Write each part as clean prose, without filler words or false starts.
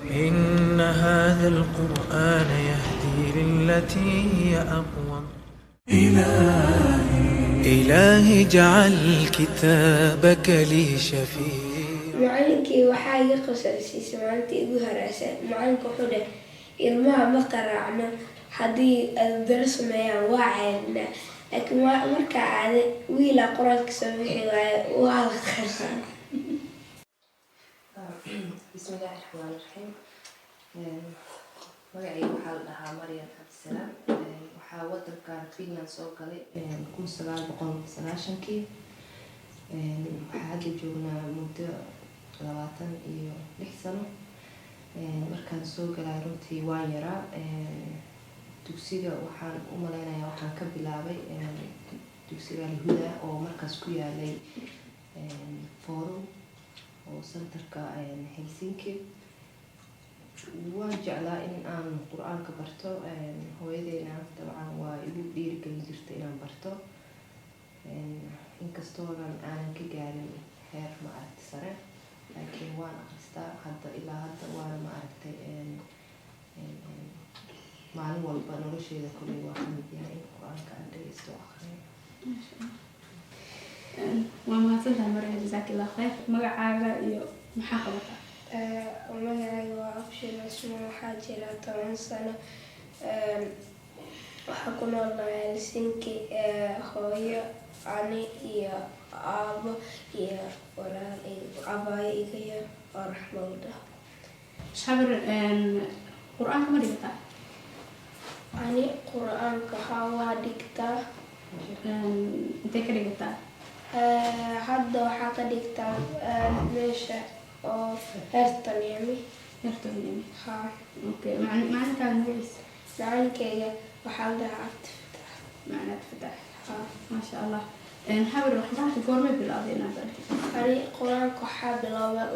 إن هذا القرآن يهدي للتي هي أقوم. إلهي اجعل كتابك لي شفيع. macalinkii waxaa iga qoslaysiisay maalintii igu horeysay. Macalinka wuxuu dhahay ilmaha ma qaraacno, haddii daro sameeyaan waa ceelnaa, laakiin markaa aaday wiilaa quraanka soo bixi waaye waa la qarsaa. bismillaahi raxmaani raxiim. magacayga waxaa la dhahaa Maryam Cabdisalaam. waxaa wadankan Finland soo galay 1990kii. waxaa hadda joognaa muddo 26 sano. markaan soo galay runtii waan yaraa. dugsiga waxaan u maleynayaa waxaan ka bilaabay dugsiga Alhuda oo markaas ku yaalay Forum oo centerka Helsinki. waan jeclaa in aan quraanka barto. hooyadeyna dabcan waa igu dhiirigelin jirtay inaan barto. inkastoo aanan ka gaarin heer maaragtay sare, laakiin waan akhristaa hadda ilaa hadda waana maaragtay maalin walba nolosheeda kuley waa kamid yahay in quraanka aan dhageysto akhriyo. waa mahadsantahay Maryam, jazaakillah khayr. magacaaga iyo maxaa qabataa? magacayga waa Abshir Ismaan, waxaa jira 10 sano. waxaa ku noolnahay Helsinki. hooyo, ani iyo aabo iyo walaal abaayo iga yar oo Raxmada. Shabir, quraanka ma dhigataa? ani quraanka waa dhigtaa. intee ka dhigataa? hadda waxaa ka dhigtaa meesha oo Hertoniemi. Hertoniemi. haa. okay, macalinkaaga magaciisa? macalinkeyga waxaa la dhahaa Cabdifatax. macnaa Fatax. haa. maasha allah. Habir, quraanka goormay bilowday inaad baratay? ani quraanka waxaa bilaabay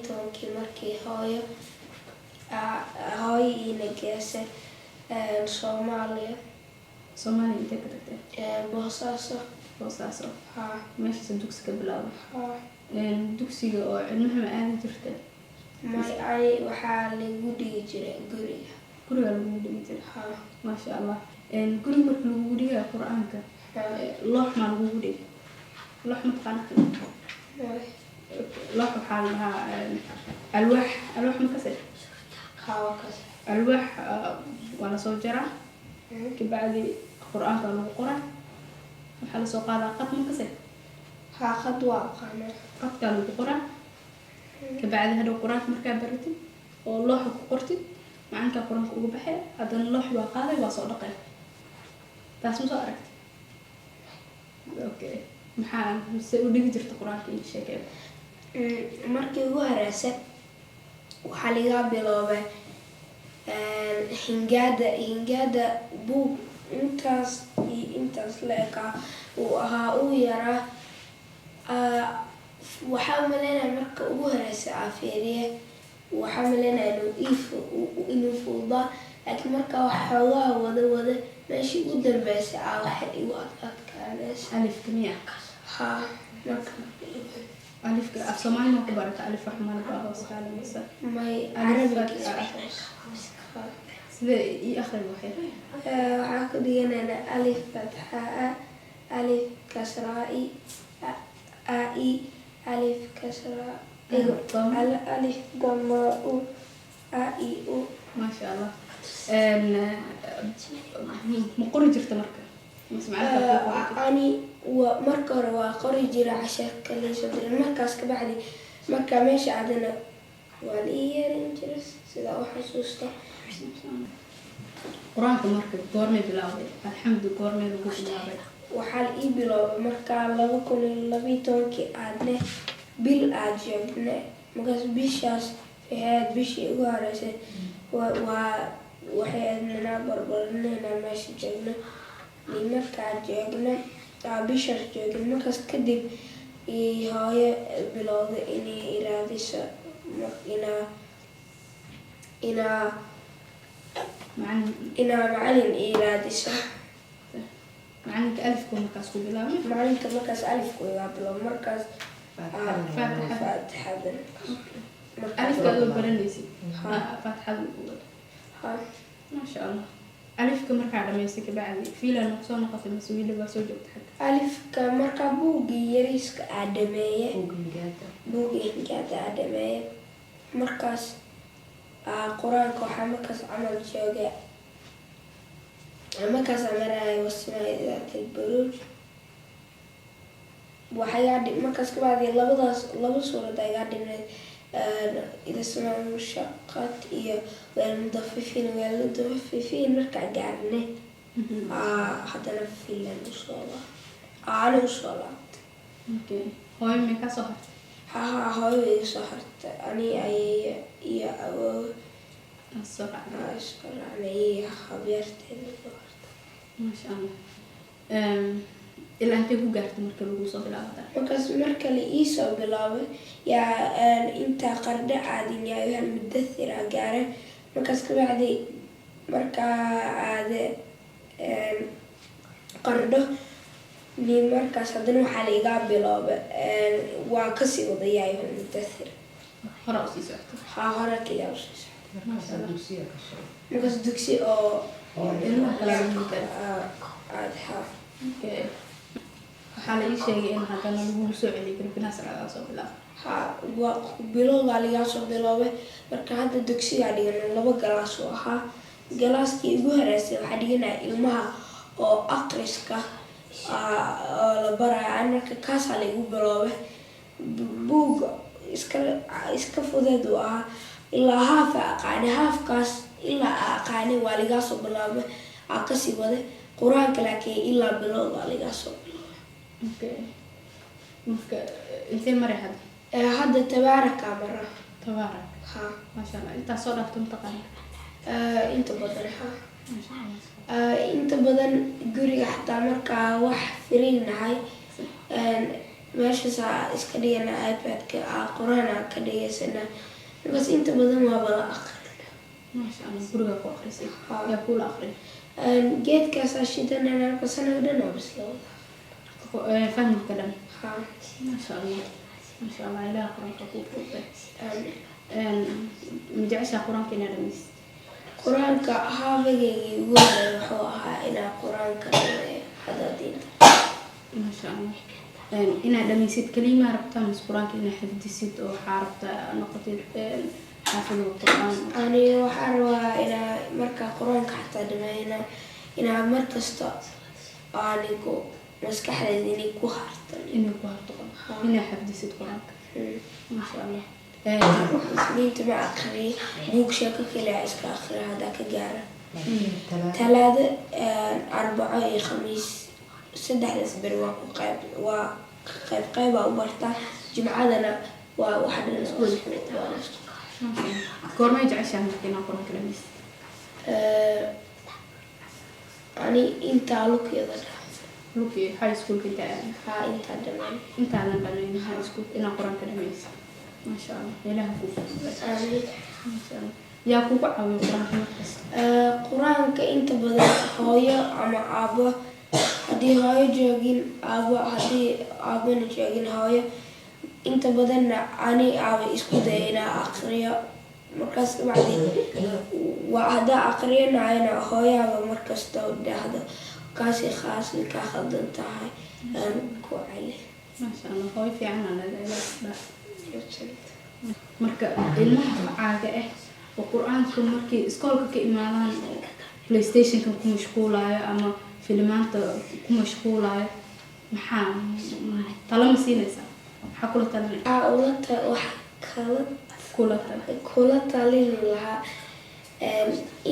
2012 markii hooyo ina geysay Soomaaliya. Soomaaliya intee ka tagtay? Boosaaso. Boosaaso. haa. meeshaas dugsiga bilaabay? haa. dugsiga oo cilmaha ma aadi jirtay? ani waxaa lagu dhigi jiray guriga. guriga lagu dhigi jiray? haa. maasha allah. guriga marka lagu dhigay quraanka loox ma lagu dhigay? loox ma taqaanaa? loox waxaa la dhahaa alwaax ma kasay? haa kas. alwaax waa la soo jaraa, kabacdi quraanka lagu qoraa, waxaa la soo qaadaa qad ma kasay? haa qad waa aqaanaa. qadkaa lagu qoraa, kabacdi hadhow quraanka markaa baratid oo looxa ku qortid macalinkaa quraanka uga baxay, haddana loox waa qaaday waa soo dhaqay. taas ma soo aragtay? okay, maxaa se u dhigi jirta quraanka ii sheegay? markii ugu horeysay waxaa laga bilaabay hingaada buug intaas iyo intaas la ekaa uu ahaa uu yaraa. waxaa maleynaya marka ugu horeysay aafeeriye waxaa maleynaya inuu fuudaa, laakiin markaa wax xoogaha wada meeshii ugu dambeysay waxay igu adkaanaysa. alifka miya? haa. marka alifka af Soomaali ma ku barata? alif wax ma la hoos qaadanaysa? may Alifka sida ii akhriyo waxay waxaa ku dhiganayna alif fatxa a, alif kasra i, a i, alif kasra alif dama u, a i u. maasha allah. ma qori jirta marka? ani marka hore waa qori jira casharka laysoo diray, markaas kabacdi markaa meesha adana waa la ii yeerin jiray sida u xasuusta. quraanka marka goormay bilaawday? alxamdu goormay lagu bilaabay? waxaa la ii bilaabay markaa 2012 aadne bil aad joogne. markaas bishaas ahayd bishii ugu horeysay. waxay adnanaa barbaranayna meesha joogno. markaa joogno bishaas joogin markaas kadib hooyo bilowday inay iraadiso inaa macalin iraadiso. macalinka alifku markaas ku bilaabay? macalinka markaas alifku iga bilaabay, markaas faatixada. faatixada. ألف كذا برنيسي فتحة الأول ها ما شاء الله ألف كمرك على ميسك بعد في لا نقصان قف المسؤول اللي بسوي جبت حق alifka marka buugii yariiska aa dhameeye Buugingaada. buugii hingaada aa dhameeye markaas qur-aanka waxaa markaas camal jooga markaas maraya wasmaa daatil buruuj waxay markaas ka bacdi laba suurad ayaa dhineed إذا سمعوا المشقات iyo والمطففين markaa gaarnay haddana filan usoo laabtay okay hooyo ma ka soo hartay haa hooyo iga soo hartay ani ayay iyo awoow soo raacday isku raacnay iyo habeerteeda soo hartay ما شاء الله ilaa intee ku gaartay marka lagu soo bilaabay markaas marka la ii soo bilaabay yaa intaa qardho aadin yaa mudathira gaaray markaas ka bacdi markaa aade qardho ni markaas haddana waxaa la igaa bilaabay waa kasii wadayaa mudathir hore u sii socotay haa hore kaliya u sii socotay Markaas dugsiga ka soo. markaas dugsi oo ilmaha kala lagu kala aad haa okay waxaa la ii sheegay in haddana lagu soo celiyay garbinaas laga soo bilaabay haa waa bilowgaa lagaa soo bilaabay marka hadda dugsigaa dhiganay 2 galaas oo ahaa galaaskii ugu horeysay waxaa dhiganaya ilmaha oo aqriska oo la baraya marka kaasaa la igu bilaabay buug iska fudeed uu ahaa ilaa haaf aqaani haafkaas ilaa aqaani waa lagaa soo bilaabay kasii waday qur-aanka laakiin ilaa bilowgaa lagaa soo bilaabay okay marka intee maray hadda hadda tabaaraka mara tabaarak haa ما شاء الله انت صورة تنتقل inta badan haa ما شاء الله inta badan guriga xataa markaa wax firiinahay meeshaas iska dhigana iPad-ka quraan ka dhigaysana bas inta badan waa bala aqrina ما شاء الله guriga ku akhrisay yaa ku la akhrin geedkaas ashidana marka sanadana bislowda fahmi kadan haa ما شاء الله ما شاء الله إلى قرآن كوكوبة مجعش قرآن كنا رميس quraanka haabagayga ugu horeeyay wuxuu ahaa inaa quraanka hada diinta ما شاء الله إن رميسيت كلمة ربطة من قرآن كنا حفظيت أو حاربت نقطة حافظ القرآن ani waxaan rabaa inaa marka quraanka xataa dhameeyna inaa markasta anigu maskaxdayda inay ku hartan إنه قرآن إن حفظيت قرآن ما شاء الله isniinta ma aqriyay buug sheeko kaliya iska aqriya haddaa ka gaara Laakiin talaado arbaco iyo khamiis saddexdaas beri waa qayb u bartaa jimcadana waa waxa dhan isku كورما يجعش عن كنا قرآن كلاميس ani intaa lukiyada لوكي هاي سكول كنت haa intaa dhamaan أنت على بنين هاي سكول إن قرآن كلاميس ما شاء الله إله كوكو ما شاء الله يا كوكو أو قرآن كلاميس quraanka inta badan hooyo ama aabo haddii hooyo joogin aabo haddii aabona joogin hooyo inta badanna ani aaba isku daya inaa aqriyo markaas bacdi waa haddaa aqriyanayana hooyaaba markasta dhahdo kaasi khaas ka khaldan tahay ku celi ما شاء الله هاي في عنا لا marka ilmaha caaga ah oo quraanka markii iskoolka ka imaadaan PlayStation-ka ku mashquulayo ama filmaanta ku mashquulayo maxaa talo ma siinaysaa maxaa kula talinay kula talin lahaa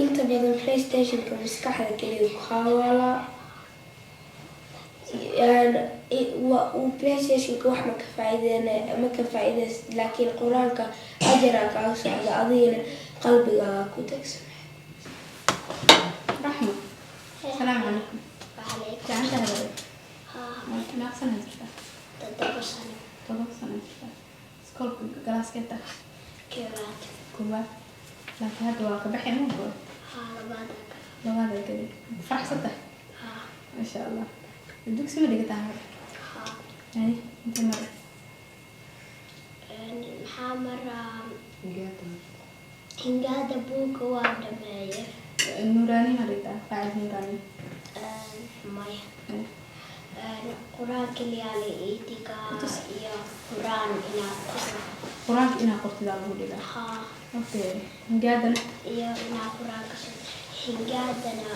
inta badan PlayStation-ka maskaxda kaliya ku hawala PlayStation-ka wax ma ka faa'iideys laakiin quraanka ajara kaaga socda adigana qalbigaaga ku degsan رحمة السلام عليكم وعليكم تعال هذا ها ما أحسن هذا تدبر سنة طبعا سنة سكول جلاس كده كيرات كوبا لكن هذا واقع بحي مو بقول ها لبعضك لو هذا كده فرح صدق ها ما شاء الله بدك سوي اللي قطعها ها يعني أنت مرة محامرة hingaada buugga waa dhameeye نوراني هريتا قاعد نوراني maya quraanka liyaale iidiga iyo quraan inaa qoro قرانك إنا قرت ذا الهودي haa أوكي قادنا iyo inaa quraanka hingaadana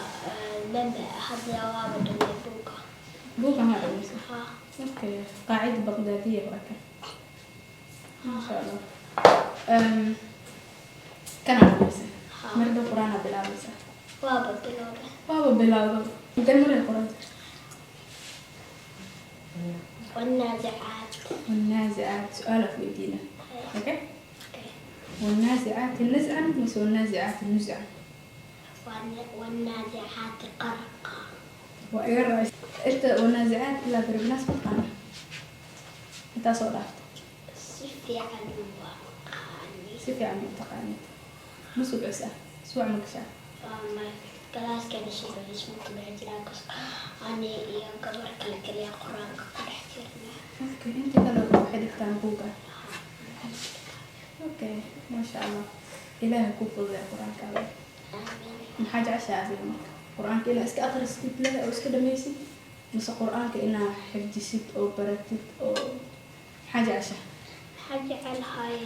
laba hadda waaba dhamay buugga بوكا ما عرفت haa أوكي قاعدة بغدادية وأكل ما شاء الله كان عرفت مرد القرآن بلابسة waaba bilowda بابا بلابسة أنت مرة القرآن والنازعات والنازعات سؤالك بيدينا أوكي والنازعات النزعة مثل والنازعات النزعة والنازعات غرقا وإيرا أنت والنازعات لا بربناس بطانا أنت صورت سفي عن وقاني سيفي عن التقانيت مسوق عسى سوع مكشا ما كلاس كان شيء اسمه كل هجراكس أنا يا قبر كل يا قرآن كل حجرنا أوكي أنت كلا واحد كتاب بوكا أوكي ما شاء الله إله كوفو ذا قرآن كامل آمين حاجة عشاء فيهم قرآن كإنا إسك أقرأ ستيب له أو إسك دميسي بس قرآن كإنا حفظيسيت أو برتيت أو حاجة عشاء حاجة على هاي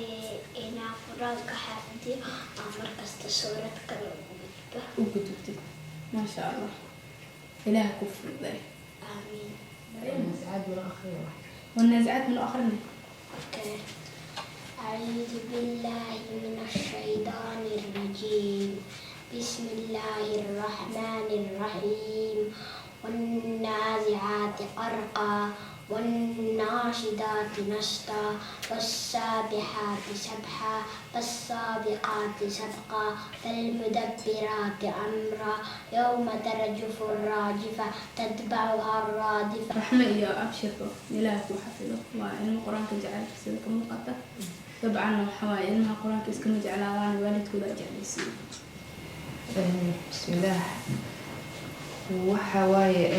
إنا قرآن كحفظي أمر كست سورة كلام وكتبتي ما شاء الله إله كوفو ذا آمين النازعات من آخرين والنازعات من آخرنا أوكي. أعوذ بالله من الشيطان الرجيم بسم الله الرحمن الرحيم والنازعات غرقا والناشدات نشطا والسابحات سبحا فالسابقات سبقا فالمدبرات أمرا يوم ترجف الراجفة تتبعها الرادفة رحمة يا أبشره إله وحفظه وعلم القرآن كجعل سيدك مقطع طبعا حواي علمها القرآن كيسكم جعل عن والدك ولا جعل يسير بسم الله وحواي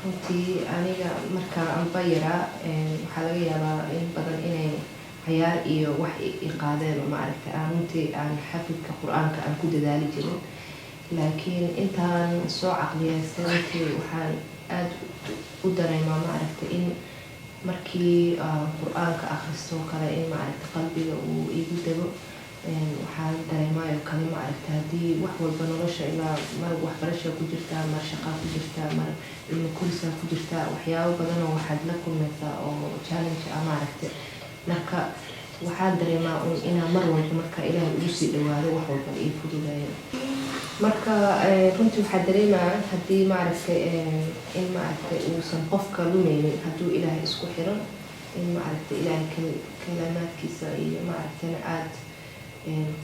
runtii aniga marka aan bayra waxaa laga yaabaa in badan inay cayaar iyo wax i qaadeen oo maaragtay aan runtii aan xafidka qur-aanka aan ku dadaali jirin laakiin intaan soo caqliyeystay runtii waxaan aada u dareemaa maaragtay in markii qur-aanka akhristo kale in maaragtay qalbiga uu igu dego waxaan dareemayo kale maaragtay haddii wax walba nolosha ilaa mar waxbarasha ku jirtaa mar shaqaa ku jirtaa mar ilmo kurisa ku jirtaa waxyaabo badan oo waxaad la kulmaysaa oo challenge ah maaragtay marka waxaan dareemaa inaan mar walba marka ilaahay ugu sii dhawaado wax walba ii fududeeyo marka runtii waxaa dareemaa haddii maaragtay in maaragtay uusan qofka lumeynin hadduu ilaahay isku xiran in maaragtay ilaahay kalimaadkiisa iyo maaragtayna aada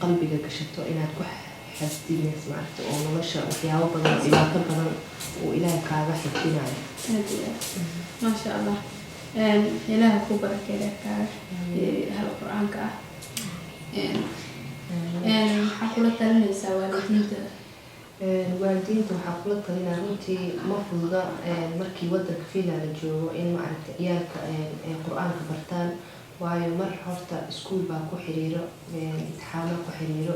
qalbiga gashato inaad ku xasdineys maaragtay oo nolosha waxyaabo badan oo dhibaato badan uu ilaahay kaaga xifdinayo ما شاء الله إله كبرك لك هذا القرآن كه حقولة تلميذ والدين waalidiinta waxaa kula talinaa runtii ma fududa markii wadanka Finland la joogo in maaragtay ciyaalka ay qur-aanka bartaan waayo mar horta iskuul baa ku xiriiro imtixaano ku xiriiro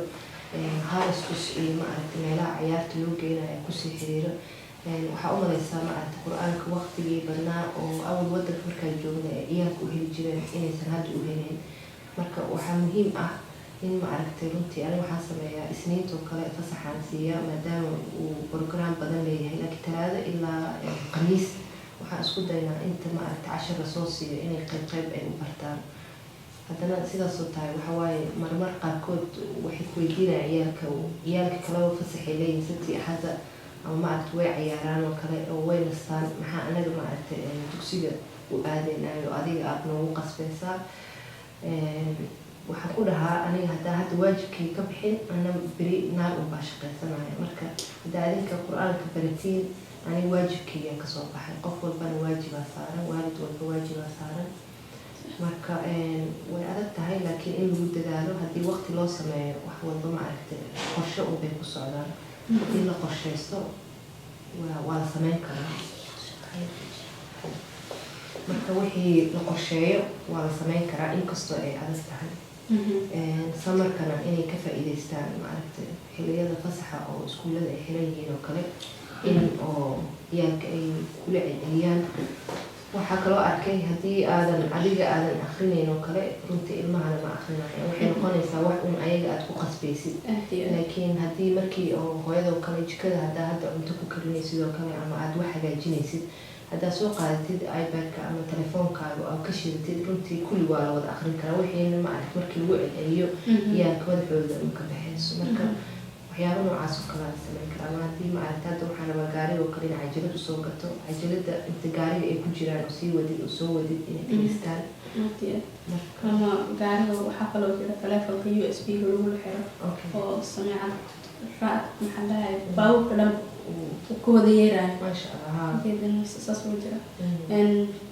haariskus iyo maaragtay meelaha ciyaarta loo geynayo ay kusii xiriiro waxaa u malaysaa maaragtay qur-aanka waqtigii badnaa oo awal wadanka markaa joogna ee ciyaalka u heli jireen inaysan hadda u helin marka waxaa muhiim ah in maaragtay runtii aniga waxaan sameeyaa isniintoo kale fasaxaan siiya maadaama uu program badan leeyahay laakiin talaado ilaa khamiis waxaan isku daynaa inta maaragtay cashara soo siiyo inay qayb ay u bartaan haddana sidaasoo tahay waxaa waaye marmar qaarkood waxay ku weydiinayaan ciyaalka kaleba fasaxay leeyihin sabti axadda ama maaragtay way cayaaraan oo kale oo way nastaan maxaa anaga maaragtay dugsiga u aadaynayo adiga aada noogu qasbaysaa waxaan ku dhahaa aniga haddaa hadda waajibkay ka bixin ana beri naar unbaa shaqaysanaya marka haddaa adinka qur-aanka baratiin aniga waajibkaygaan kasoo baxay qof walbana waajibaa saaran waalid walba waajibaa saaran marka way adag tahay laakiin in lagu dadaalo haddii waqti loo sameeyo wax walba maaragtay qorshe unbay ku socdaan haddii la qorshaysto waa la sameyn karaa marka wixii la qorsheeyo waa la sameyn karaa inkastoo ay adag tahay samarkana inay ka faa'iidaystaan maaragtay xilliyada fasaxa oo iskuullada ay xiran yihiin oo kale in oo ciyaalka ay kula celceliyaan. waxaa kaloo arkay haddii adiga aadan akrinayn oo kale runtii ilmahana ma akrinayo, waxay noqonaysaa wax un ayaga aad ku qasbaysid. laakiin haddii markii oo hooyadoo kale jikada hadda cunto ku karinaysid oo kale ama aad wax hagaajinaysid, haddaad soo qaadatid iPad-ka ama telefoonkaaga oo ka shidatid, runtii kulli waa la wada akrin karaa. wixiina maaragta markii lagu celceliyo ciyaalka madaxooda ma ka baxayso. marka waxyaaba noocaas oo kale la samayn karaa. ama haddii maaragta hadda waxaa rabaa gaariga oo kale in cajalad usoo gato, cajalada inta gaariga ay ku jiraan oo sii wadid oo soo wadid inay dhegeystaan. ama gaariga waxaa kaloo jira telefoonka USB-ga lagu xiro oo sameecad maxaa dhahay baawurka dhan ku wada yeeraayo. maasha allah saas u jira.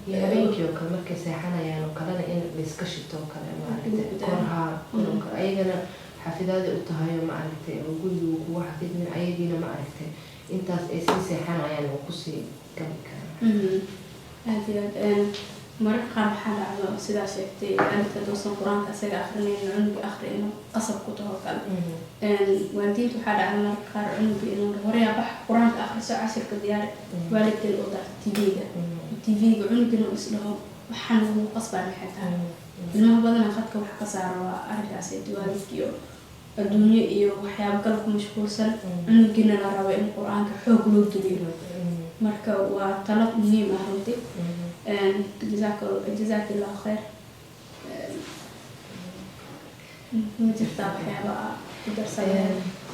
iyo habeenkii oo kale markay seexanayaan oo kalena in layska shito oo kale maaragta korhaa oo kale ayagana xafidaada u tahay oo maaragtay oo guriga kuwa xafidmin ayagiina maaragtay intaas ay sii seexanayaan oo kusii gabi karaan. aad iyo aad mararka qaar waxaa dhacdo sidaa sheegtay waalidka doosan qur-aanka isaga akrinayna cunuga akri inuu qasab ku taho kale. waalidiinta waxaa dhacda mararka qaar cunuga inuu horeya bax qur-aanka akriso cashirka diyaari, waalidkan u darto tv-ga cunugina uu isdhaho waxaan lagu qasbaa maxay tahay. ilmaha badanaa khadka wax ka saara waa arrinkaas waalidkiiyo adduunyo iyo waxyaaba kale ku mashquulsan, cunugina la rabo in qur-aanka xoog loo geliyo. marka waa talo muhiim ah runtii. jazaakillahu khayr. ma jirtaa waxyaaba ku darsanaya?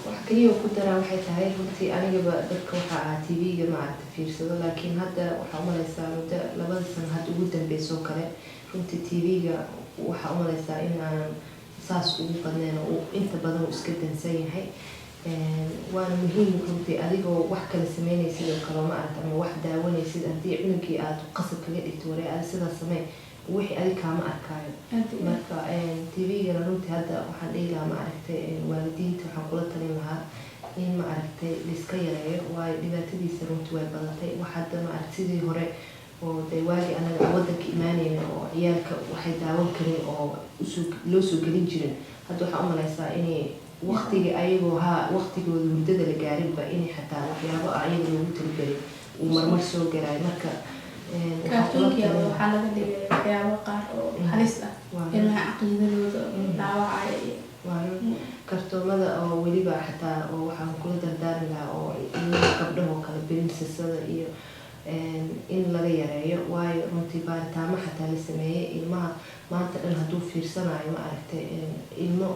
wax kaliya ku daraa waxay tahay runtii anigaba dadka waxaa ahaa tv-ga maaragta fiirsado, laakiin hadda waxaa umalaysaa muddo 2 sano hadda ugu dambeyso kale runtii tv-ga waxaa umalaysaa in aanan saas ugu badnayn oo inta badan uu iska dansan yahay. waana muhiim runtii adigoo wax kala sameynaysid oo kale maaragta ama wax daawanaysid haddii cunugii aad qasab kaga dhigto waree adi sidaa samey wixii adig kaama arkaayo. marka tv-gana runtii hadda waxaan dhihi lahaa maaragtay waalidiinta waxaan kula talin lahaa in maaragtay liska yareeyo, waayo dhibaatadiisa runtii way badatay. wax hadda maaragta sidii hore oo dee waagi anaga wadanka imaanayna oo ciyaalka waxay daawan karin oo loo soo gelin jirin, hadda waxaa umalaysaa inay waqtiga ayagoo waqtigooda hurdada la gaarinba inay xataa waxyaabo ayaga loogu talagelin uu marmar soo garaayo. marka kaartoonkiya waxaa laga dhigay waxyaabo qaar oo halis ah ilmaha caqiidadooda dhaawacaya. kartoomada oo weliba xataa oo waxaan kula dardaari lahaa oo ilmaha gabdhahoo kale berinsasada iyo in laga yareeyo, waayo runtii baaritaamo xataa la sameeyey ilmaha maanta dhan hadduu fiirsanayo maaragtay ilmo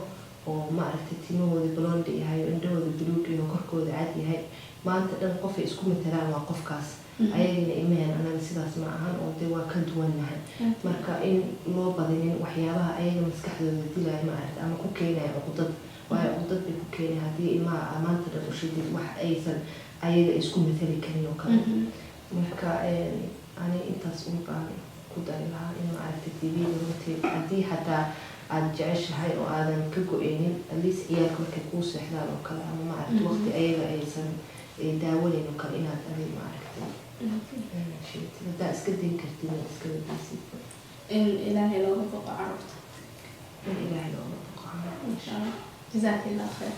oo maaragtay timahooda blonde yahay oo indhahooda buluug iyo korkooda cad yahay, maanta dhan qofay isku matalaan waa qofkaas. ayagana ilmaheen anaga sidaas ma ahan oo dee waa ka duwannahay. marka in loo badinin waxyaabaha ayaga maskaxdooda dilaya maaragta ama ku keenaya cuqdad, waayo cuqdad bay ku keenaya haddii ilmaha maanta dhan u shidid wax aysan ayaga isku matali karin oo kale. marka ani intaas un baan ku dari lahaa in maaragtay tv-ga runtii haddii xataa aad jeceshahay oo aadan ka go-eynin at least ciyaalka markay kuu seexdaan oo kale ama maaragta waqti ayaga aysan daawanayn oo kale inaad adig maaragtay haddaa iska dayn kartid inaad iska wadaysid. in ilaahay looga boqo carruurta. in ilaahay looga boqo. insha allah. jazaakillahu khayr.